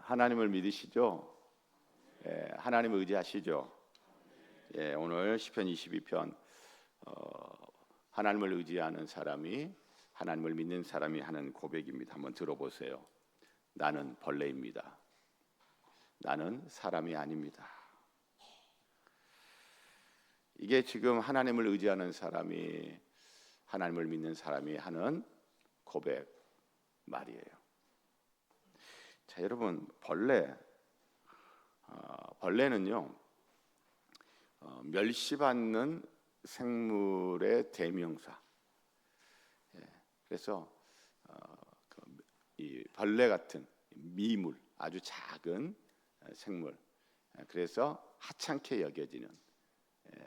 하나님을 믿으시죠? 하나님을 의지하시죠? 오늘 시편 22편 하나님을 의지하는 사람이 하나님을 믿는 사람이 하는 고백입니다. 한번 들어보세요. 나는 벌레입니다. 나는 사람이 아닙니다. 이게 지금 하나님을 의지하는 사람이 하나님을 믿는 사람이 하는 고백 말이에요. 자, 여러분, 벌레는요 멸시받는 생물의 대명사. 그래서 이 벌레 같은 미물, 아주 작은 생물, 그래서 하찮게 여겨지는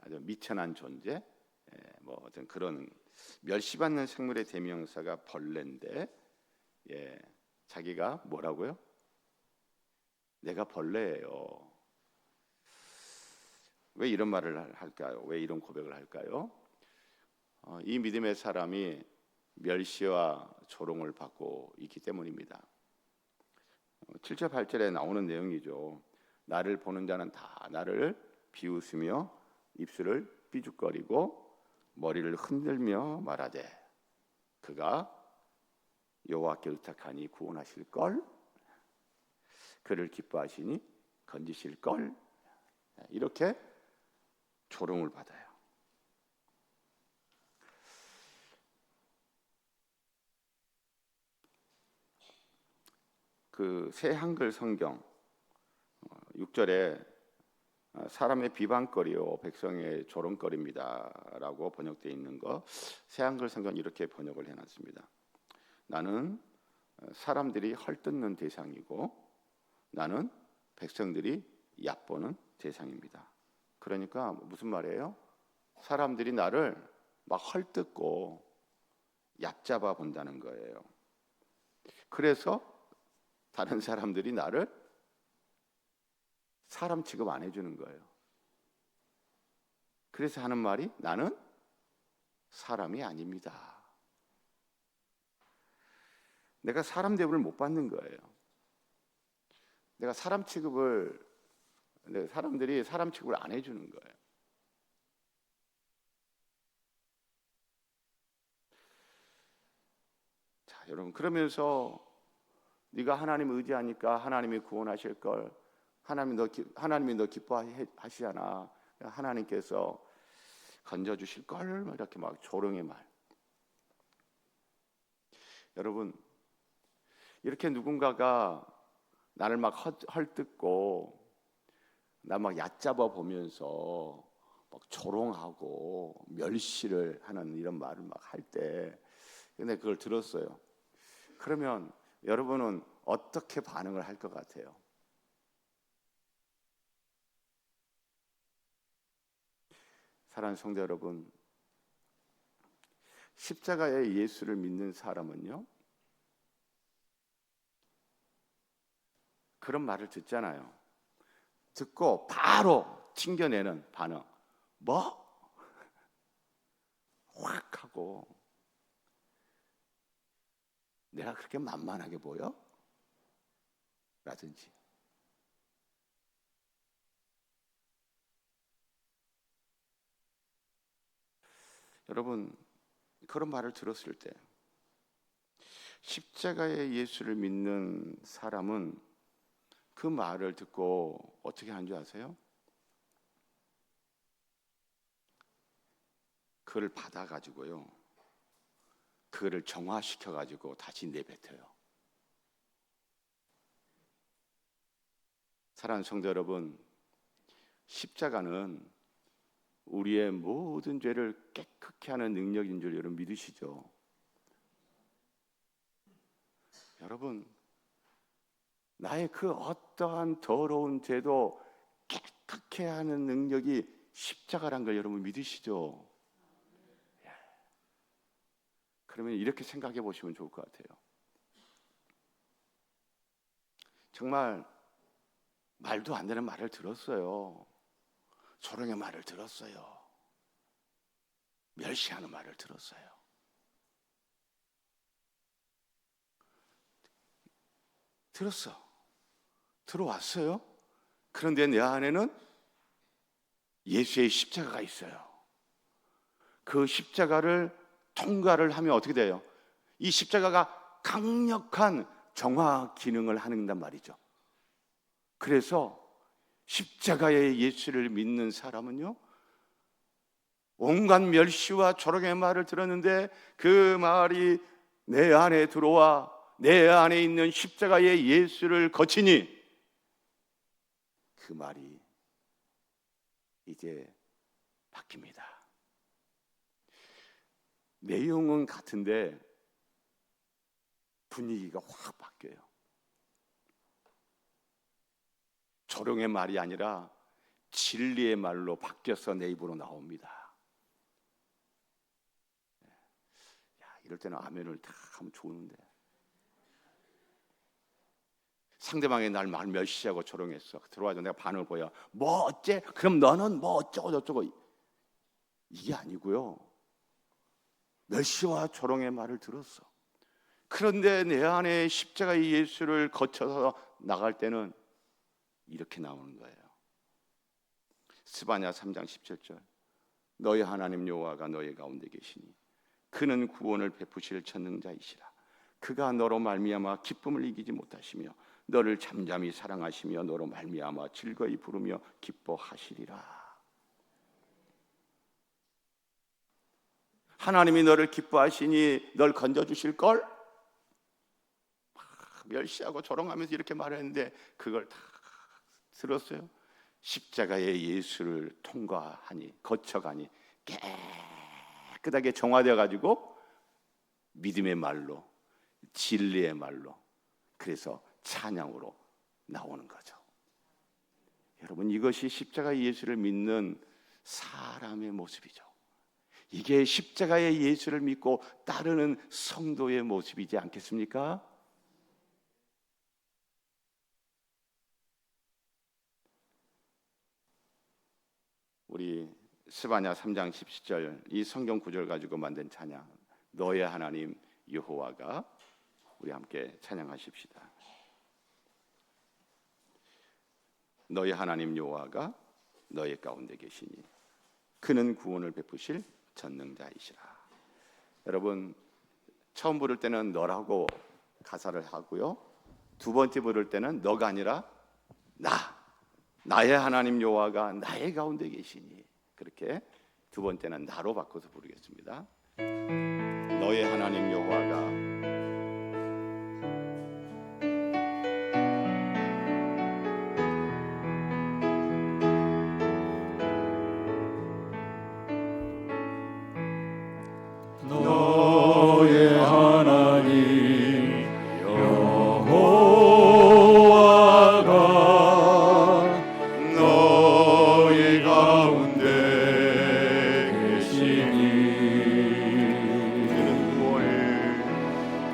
아주 미천한 존재, 어떤 그런 멸시받는 생물의 대명사가 벌레인데, 자기가 뭐라고요? 내가 벌레예요. 왜 이런 말을 할까요? 왜 이런 고백을 할까요? 이 믿음의 사람이 멸시와 조롱을 받고 있기 때문입니다. 7절 8절에 나오는 내용이죠. 나를 보는 자는 다 나를 비웃으며 입술을 삐죽거리고 머리를 흔들며 말하되 그가 여호와께 의탁하니 구원하실 걸, 그를 기뻐하시니 건지실 걸, 이렇게 조롱을 받아요. 그 새 한글 성경 6절에 사람의 비방거리요 백성의 조롱거리입니다라고 번역되어 있는 거, 새 한글 성경 이렇게 번역을 해놨습니다. 나는 사람들이 헐뜯는 대상이고 나는 백성들이 얕보는 대상입니다. 그러니까 무슨 말이에요? 사람들이 나를 막 헐뜯고 얕잡아 본다는 거예요. 그래서 다른 사람들이 나를 사람 취급 안 해주는 거예요. 그래서 하는 말이 나는 사람이 아닙니다. 내가 사람 대우를 못 받는 거예요. 내가 사람들이 사람 취급을 안 해주는 거예요. 자, 여러분, 그러면서 네가 하나님을 의지하니까 하나님이 구원하실 걸, 하나님이 너 기뻐하시잖아, 하나님께서 건져주실 걸, 이렇게 막 조롱의 말. 여러분, 이렇게 누군가가 나를 막 헐뜯고 나 막 얕잡아 보면서 막 조롱하고 멸시를 하는 이런 말을 막 할 때, 근데 그걸 들었어요. 그러면 여러분은 어떻게 반응을 할 것 같아요? 사랑하는 성도 여러분, 십자가의 예수를 믿는 사람은요 그런 말을 듣잖아요. 듣고 바로 튕겨내는 반응, 뭐? 확 하고, 내가 그렇게 만만하게 보여? 라든지. 여러분, 그런 말을 들었을 때 십자가의 예수를 믿는 사람은 그 말을 듣고 어떻게 하는 줄 아세요? 그를 받아가지고요, 그를 정화시켜가지고 다시 내뱉어요. 사랑하는 성도 여러분, 십자가는 우리의 모든 죄를 깨끗게 하는 능력인 줄 여러분 믿으시죠? 여러분, 나의 그 어떠한 더러운 죄도 깨끗게 하는 능력이 십자가란 걸 여러분 믿으시죠? 그러면 이렇게 생각해 보시면 좋을 것 같아요. 정말 말도 안 되는 말을 들었어요. 조롱의 말을 들었어요. 멸시하는 말을 들었어요. 들었어. 들어왔어요. 그런데 내 안에는 예수의 십자가가 있어요. 그 십자가를 통과를 하면 어떻게 돼요? 이 십자가가 강력한 정화 기능을 하는단 말이죠. 그래서 십자가의 예수를 믿는 사람은요, 온갖 멸시와 조롱의 말을 들었는데 그 말이 내 안에 들어와 내 안에 있는 십자가의 예수를 거치니 그 말이 이제 바뀝니다. 내용은 같은데 분위기가 확 바뀌어요. 조롱의 말이 아니라 진리의 말로 바뀌어서 내 입으로 나옵니다. 이럴 때는 아멘을 다 하면 좋은데, 상대방이 날 말 멸시하고 조롱했어. 들어와서 내가 반을 보여. 뭐 어째? 그럼 너는 뭐 어쩌고 저쩌고. 이게 아니고요. 멸시와 조롱의 말을 들었어. 그런데 내 안에 십자가의 예수를 거쳐서 나갈 때는 이렇게 나오는 거예요. 스바냐 3장 17절. 너희 하나님 여호와가 너희 가운데 계시니 그는 구원을 베푸실 전능자이시라. 그가 너로 말미암아 기쁨을 이기지 못하시며 너를 잠잠히 사랑하시며 너로 말미암아 즐거이 부르며 기뻐하시리라. 하나님이 너를 기뻐하시니 널 건져주실걸? 멸시하고 조롱하면서 이렇게 말했는데 그걸 다 들었어요. 십자가의 예수를 통과하니 거쳐가니 깨끗하게 정화되어 가지고 믿음의 말로 진리의 말로 그래서 찬양으로 나오는 거죠. 여러분, 이것이 십자가의 예수를 믿는 사람의 모습이죠. 이게 십자가의 예수를 믿고 따르는 성도의 모습이지 않겠습니까? 우리 스바냐 3장 17절 이 성경 구절 가지고 만든 찬양, 너의 하나님 여호와가, 우리 함께 찬양하십시다. 너의 하나님 여호와가 너의 가운데 계시니 그는 구원을 베푸실 전능자이시라. 여러분, 처음 부를 때는 너라고 가사를 하고요, 두 번째 부를 때는 너가 아니라 나의 하나님 여호와가 나의 가운데 계시니, 그렇게 두 번째는 나로 바꿔서 부르겠습니다. 너의 하나님 여호와가 너의 하나님 여호와가 너의 가운데 계시니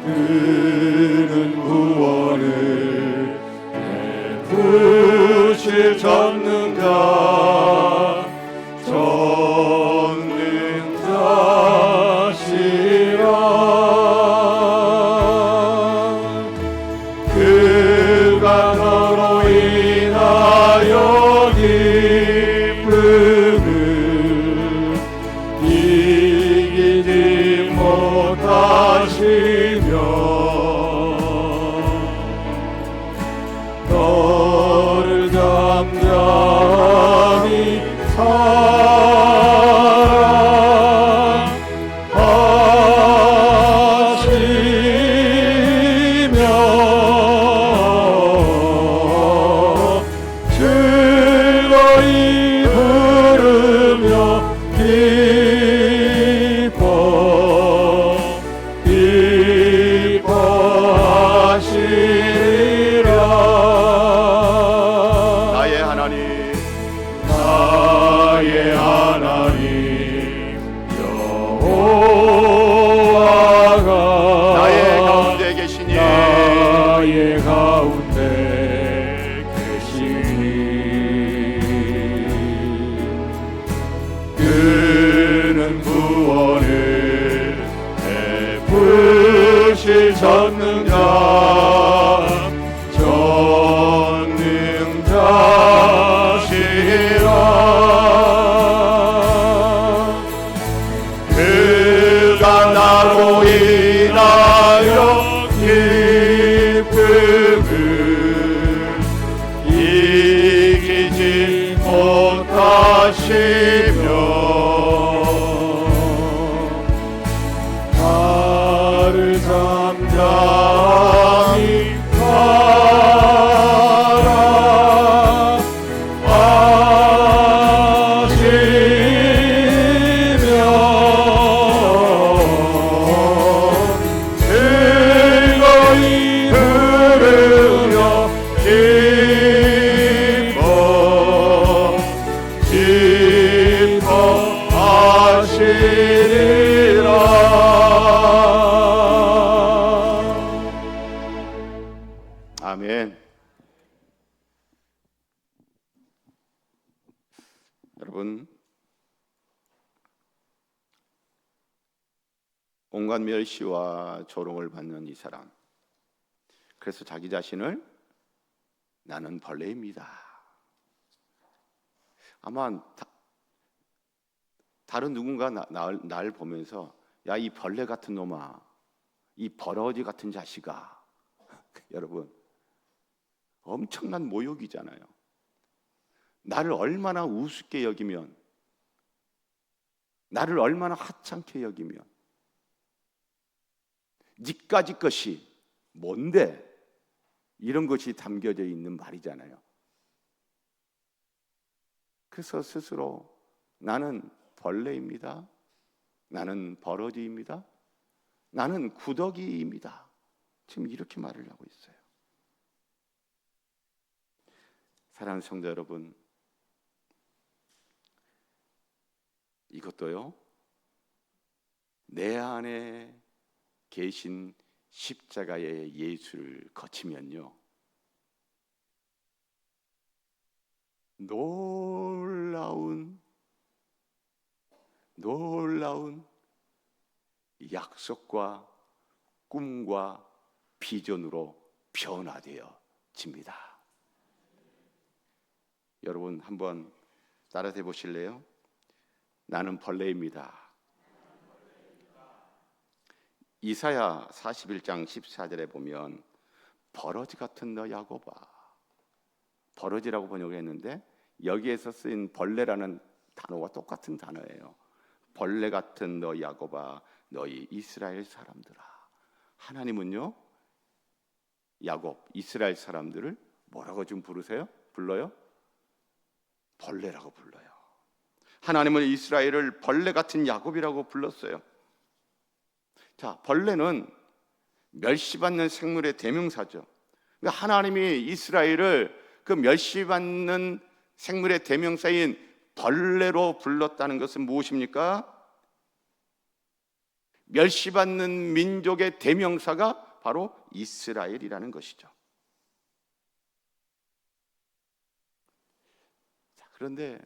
그는 구원을 베푸실 전능자 그가 너로 인하여 기쁨을 이기지 못하시며 너를 잠잠히 사랑하시며 아멘. 여러분, 온갖 멸시와 조롱을 받는 이 사람, 그래서 자기 자신을 나는 벌레입니다. 아마 다른 누군가 날 보면서 야, 이 벌레 같은 놈아, 이 버러지 같은 자식아. 여러분, 엄청난 모욕이잖아요. 나를 얼마나 우습게 여기면, 나를 얼마나 하찮게 여기면, 니까지 것이 뭔데? 이런 것이 담겨져 있는 말이잖아요. 그래서 스스로 나는 벌레입니다. 나는 버러지입니다. 나는 구더기입니다. 지금 이렇게 말을 하고 있어요. 사랑하는 성도 여러분, 이것도요, 내 안에 계신 십자가의 예수를 거치면요, 놀라운 약속과 꿈과 비전으로 변화되어집니다. 여러분 한번 따라해 보실래요? 나는 벌레입니다. 이사야 41장 14절에 보면 버러지 같은 너 야곱아, 버러지라고 번역했는데 여기에서 쓰인 벌레라는 단어와 똑같은 단어예요. 벌레 같은 너 야곱아, 너희 이스라엘 사람들아. 하나님은요, 야곱, 이스라엘 사람들을 뭐라고 좀 불러요? 벌레라고 불러요. 하나님은 이스라엘을 벌레 같은 야곱이라고 불렀어요. 자, 벌레는 멸시받는 생물의 대명사죠. 그러니까 하나님이 이스라엘을 그 멸시받는 생물의 대명사인 벌레로 불렀다는 것은 무엇입니까? 멸시받는 민족의 대명사가 바로 이스라엘이라는 것이죠. 자, 그런데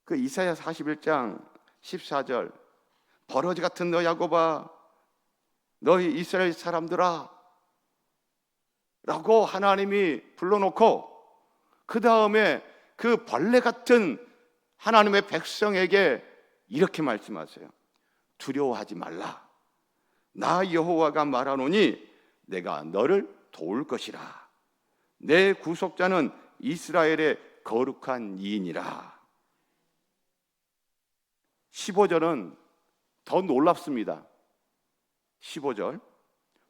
그 이사야 41장 14절, 버러지 같은 너 야곱아, 너희 이스라엘 사람들아 라고 하나님이 불러놓고 그 다음에 그 벌레 같은 하나님의 백성에게 이렇게 말씀하세요. 두려워하지 말라. 나 여호와가 말하노니 내가 너를 도울 것이라. 내 구속자는 이스라엘의 거룩한 이인이라. 15절은 더 놀랍습니다. 15절,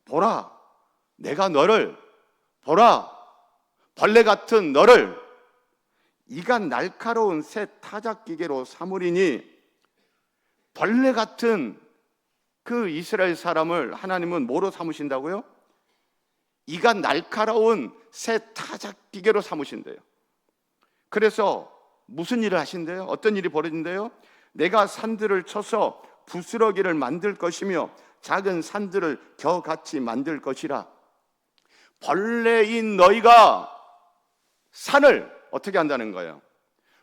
보라, 내가 너를, 보라, 벌레 같은 너를 이가 날카로운 새 타작기계로 삼으리니, 벌레 같은 그 이스라엘 사람을 하나님은 뭐로 삼으신다고요? 이가 날카로운 새 타작기계로 삼으신대요. 그래서 무슨 일을 하신대요? 어떤 일이 벌어진대요? 내가 산들을 쳐서 부스러기를 만들 것이며 작은 산들을 겨같이 만들 것이라. 벌레인 너희가 산을 어떻게 한다는 거예요?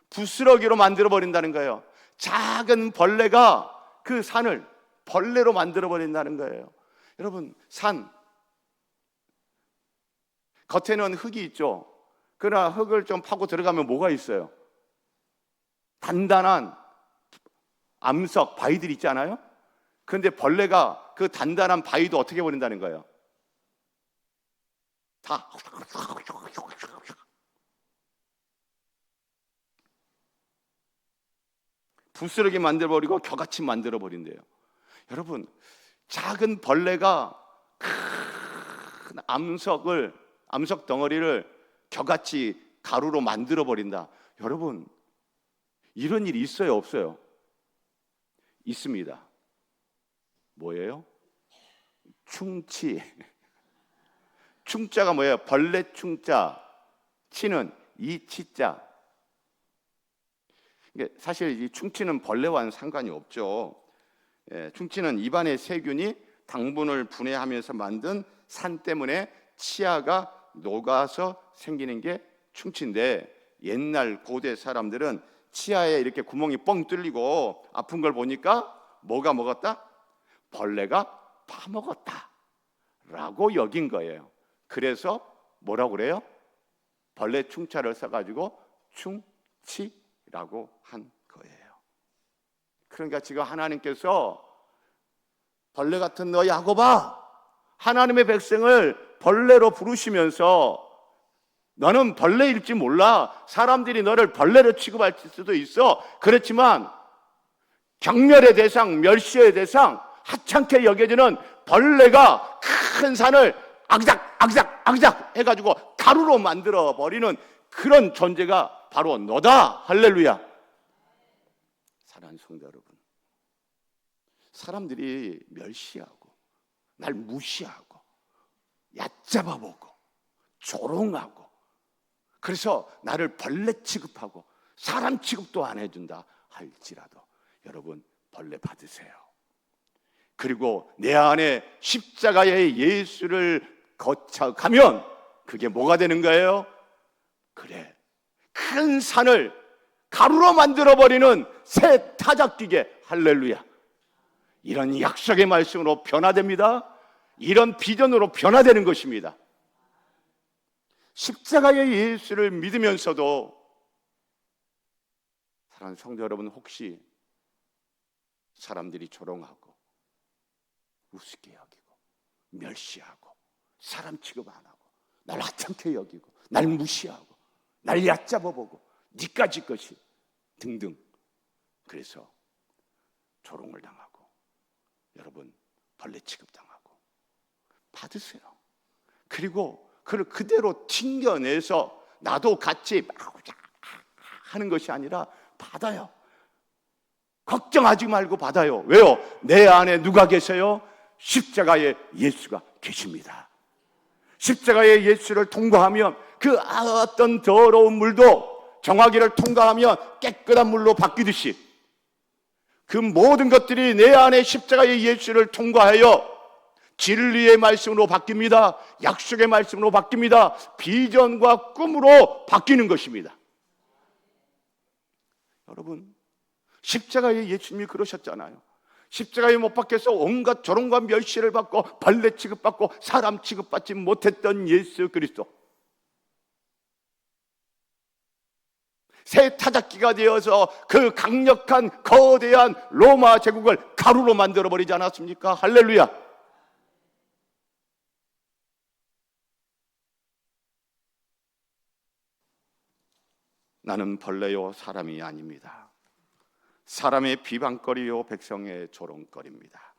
부스러기로 만들어 버린다는 거예요. 작은 벌레가 그 산을 벌레로 만들어 버린다는 거예요. 여러분, 산 겉에는 흙이 있죠. 그러나 흙을 좀 파고 들어가면 뭐가 있어요? 단단한 암석, 바위들 있잖아요. 그런데 벌레가 그 단단한 바위도 어떻게 버린다는 거예요? 다 부스러기 만들어버리고 겨같이 만들어버린대요. 여러분, 작은 벌레가 큰 암석 덩어리를 겨같이 가루로 만들어버린다. 여러분, 이런 일이 있어요, 없어요? 있습니다. 뭐예요? 충치. 충자가 뭐예요? 벌레 충자. 치는 이 치자. 사실 이 충치는 벌레와는 상관이 없죠. 충치는 입안의 세균이 당분을 분해하면서 만든 산 때문에 치아가 녹아서 생기는 게 충치인데, 옛날 고대 사람들은 치아에 이렇게 구멍이 뻥 뚫리고 아픈 걸 보니까 뭐가 먹었다? 벌레가 파먹었다 라고 여긴 거예요. 그래서 뭐라고 그래요? 벌레 충자를 써가지고 충치라고 한 거예요. 그러니까 지금 하나님께서 벌레 같은 너 야곱아, 하나님의 백성을 벌레로 부르시면서 너는 벌레일지 몰라, 사람들이 너를 벌레로 취급할 수도 있어. 그렇지만 경멸의 대상, 멸시의 대상, 하찮게 여겨지는 벌레가 큰 산을 악작 해가지고 가루로 만들어 버리는 그런 존재가 바로 너다. 할렐루야. 사랑하는 성도 여러분, 사람들이 멸시하고 날 무시하고 얕잡아보고 조롱하고, 그래서 나를 벌레 취급하고 사람 취급도 안 해준다 할지라도 여러분, 벌레 받으세요. 그리고 내 안에 십자가의 예수를 거쳐가면 그게 뭐가 되는 거예요? 그래, 큰 산을 가루로 만들어버리는 새 타작기계. 할렐루야. 이런 약속의 말씀으로 변화됩니다. 이런 비전으로 변화되는 것입니다. 십자가의 예수를 믿으면서도, 사랑하는 성도 여러분, 혹시 사람들이 조롱하고 우습게 여기고 멸시하고 사람 취급 안 하고 날 하찮게 여기고 날 무시하고 날 얕잡아보고 니까지 것이 등등, 그래서 조롱을 당하고 여러분 벌레 취급당하고 받으세요. 그리고 그걸 그대로 튕겨내서 나도 같이 하는 것이 아니라 받아요. 걱정하지 말고 받아요. 왜요? 내 안에 누가 계세요? 십자가의 예수가 계십니다. 십자가의 예수를 통과하면 그 어떤 더러운 물도 정화기를 통과하면 깨끗한 물로 바뀌듯이, 그 모든 것들이 내 안에 십자가의 예수를 통과하여 진리의 말씀으로 바뀝니다. 약속의 말씀으로 바뀝니다. 비전과 꿈으로 바뀌는 것입니다. 여러분, 십자가의 예수님이 그러셨잖아요. 십자가에 못 박혀서 온갖 조롱과 멸시를 받고 벌레 취급받고 사람 취급받지 못했던 예수 그리스도, 새 타작기가 되어서 그 강력한 거대한 로마 제국을 가루로 만들어버리지 않았습니까? 할렐루야. 나는 벌레요 사람이 아닙니다. 사람의 비방거리요 백성의 조롱거리입니다.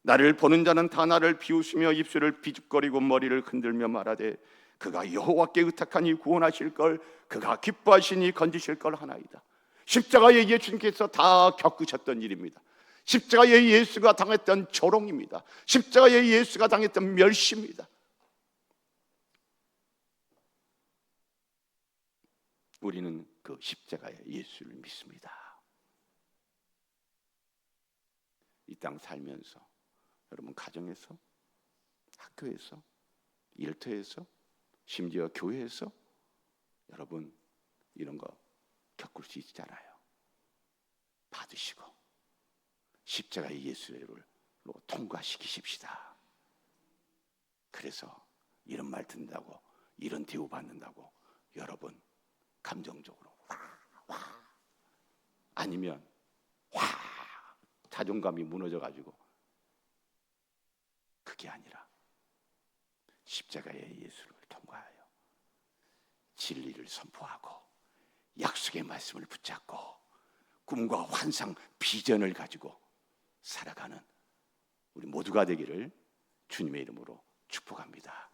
나를 보는 자는 다 나를 비웃으며 입술을 비죽거리고 머리를 흔들며 말하되 그가 여호와께 의탁하니 구원하실 걸, 그가 기뻐하시니 건지실 걸 하나이다. 십자가의 예수님께서 다 겪으셨던 일입니다. 십자가의 예수가 당했던 조롱입니다. 십자가의 예수가 당했던 멸시입니다. 우리는 그 십자가의 예수를 믿습니다. 이 땅 살면서 여러분, 가정에서, 학교에서, 일터에서, 심지어 교회에서 여러분 이런 거 겪을 수 있잖아요. 받으시고 십자가의 예수를 통과시키십시다. 그래서 이런 말 듣는다고, 이런 대우 받는다고 여러분 감정적으로 와 아니면 와 자존감이 무너져가지고, 그게 아니라 십자가의 예수를 통과하여 진리를 선포하고 약속의 말씀을 붙잡고 꿈과 환상, 비전을 가지고 살아가는 우리 모두가 되기를 주님의 이름으로 축복합니다.